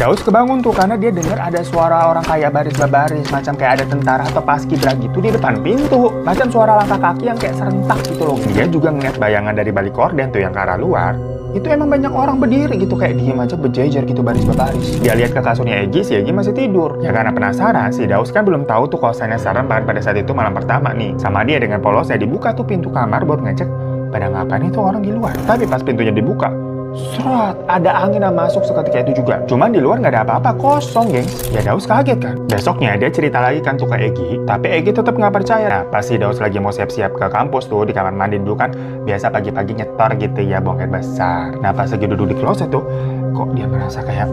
Daus kebangun tuh karena dia dengar ada suara orang kayak baris-baris, macam kayak ada tentara atau paskibra gitu di depan pintu. Macam suara langkah kaki yang kayak serentak gitu loh. Dia juga ngeliat bayangan dari balik gorden tuh yang ke arah luar. Itu emang banyak orang berdiri gitu, kayak diem aja berjejer gitu baris-baris. Dia lihat ke kasurnya Egy, si Egy masih tidur. Ya karena penasaran, si Daus kan belum tahu tuh kosannya serem pada saat itu malam pertama nih. Sama dia dengan polosnya dibuka tuh pintu kamar buat ngecek pada ngapain itu orang di luar. Tapi pas pintunya dibuka, serot, ada angin yang masuk seketika itu juga. Cuman di luar nggak ada apa-apa, kosong, gengs. Ya Daus kaget kan. Besoknya dia cerita lagi kan tuh ke Egy, tapi Egy tetap nggak percaya. Nah, pas si Daus lagi mau siap-siap ke kampus tuh, di kamar mandi dulu kan, biasa pagi-pagi nyetor gitu ya, buang air besar. Nah, pas lagi duduk di kloset tuh, kok dia merasa kayak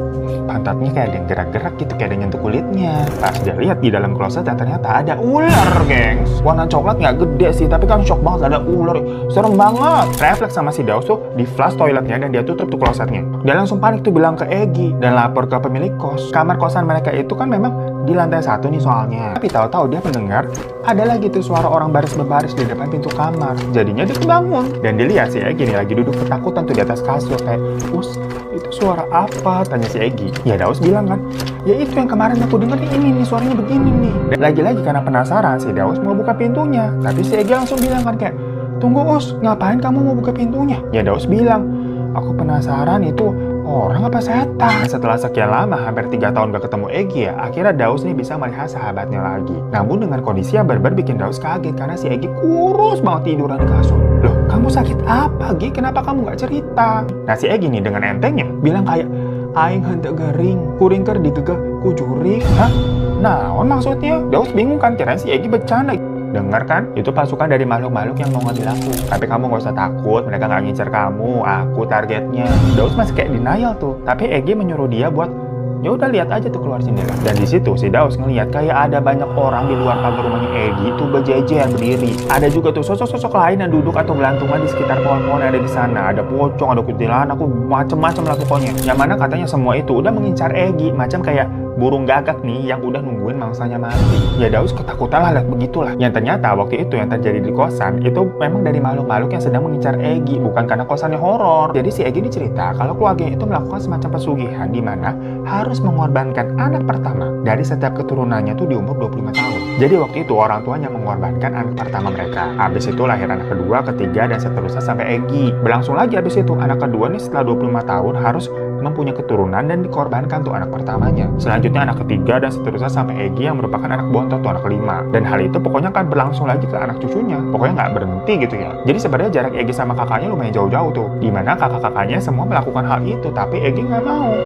pantatnya kayak ada yang gerak-gerak gitu, kayak ada yang nyentuh kulitnya. Pas dia lihat di dalam kloset, ternyata ada ular, gengs. Warna coklat nggak gede sih, tapi kan shock banget ada ular. Serem banget. Refleks sama si Daus tuh di flush toiletnya dan dia tutup tuh klosetnya. Dia langsung panik tuh bilang ke Egy dan lapor ke pemilik kos. Kamar kosan mereka itu kan memang di lantai 1 nih soalnya. Tapi tahu-tahu dia mendengar ada lagi tuh suara orang baris berbaris di depan pintu kamar. Jadinya dia kebangun dan dilihat si Egy nih lagi duduk ketakutan tuh di atas kasur kayak, "Us, itu suara apa?" tanya si Egy. Ya Daus bilang kan, "Ya itu yang kemarin aku dengar nih, ini nih suaranya begini nih." Dan lagi-lagi karena penasaran si Daus mau buka pintunya. Tapi si Egy langsung bilang kan kayak, "Tunggu Us, ngapain kamu mau buka pintunya?" Ya Daus bilang, "Aku penasaran itu orang apa setan?" Setelah sekian lama, hampir 3 tahun gak ketemu Egy ya, akhirnya Daus nih bisa melihat sahabatnya lagi. Namun dengan kondisi yang bener-bener bikin Daus kaget karena si Egy kurus banget tiduran di kasur. "Loh, kamu sakit apa, Gi? Kenapa kamu gak cerita?" Nah si Egy nih dengan entengnya bilang kayak, "Aing henteu gering, kuring keur digegeh ku jurig." Hah? Naon maksudnya? Daus bingung kan, kirain si Egy bercanda. Dengar kan, itu pasukan dari makhluk-makhluk yang mau ngambil aku. Tapi kamu gak usah takut, mereka gak ngincer kamu, aku targetnya. Daus masih kayak denial tuh, tapi Egy menyuruh dia buat, ya udah lihat aja tuh keluar jendela. Dan di situ si Daus ngelihat kayak ada banyak orang di luar pagar rumahnya Egy tuh berjejer berdiri. Ada juga tuh sosok-sosok lain yang duduk atau gelantungan di sekitar pohon-pohon yang ada di sana. Ada pocong, ada kuntilanak, aku macem-macem lah pokoknya. Yang mana katanya semua itu udah mengincar Egy, macam kayak burung gagak nih yang udah nungguin mangsanya mati. Ya Daus ketakutan lah lihat begitulah. Yang ternyata waktu itu yang terjadi di kosan itu memang dari makhluk-makhluk yang sedang mengincar Egy, bukan karena kosannya horor. Jadi si Egy ini cerita kalau keluarganya itu melakukan semacam pesugihan di mana harus mengorbankan anak pertama dari setiap keturunannya tuh di umur 25 tahun. Jadi waktu itu orang tuanya mengorbankan anak pertama mereka. Habis itu lahir anak kedua, ketiga, dan seterusnya sampai Egy. Berlangsung lagi habis itu anak kedua nih setelah 25 tahun harus mempunyai keturunan dan dikorbankan tuh anak pertamanya. Selanjutnya anak ketiga dan seterusnya sampai Egy yang merupakan anak bontot tuh anak kelima. Dan hal itu pokoknya kan berlangsung lagi ke anak cucunya. Pokoknya nggak berhenti gitu ya. Jadi sebenarnya jarak Egy sama kakaknya lumayan jauh-jauh tuh. Dimana kakak-kakaknya semua melakukan hal itu tapi Egy nggak mau.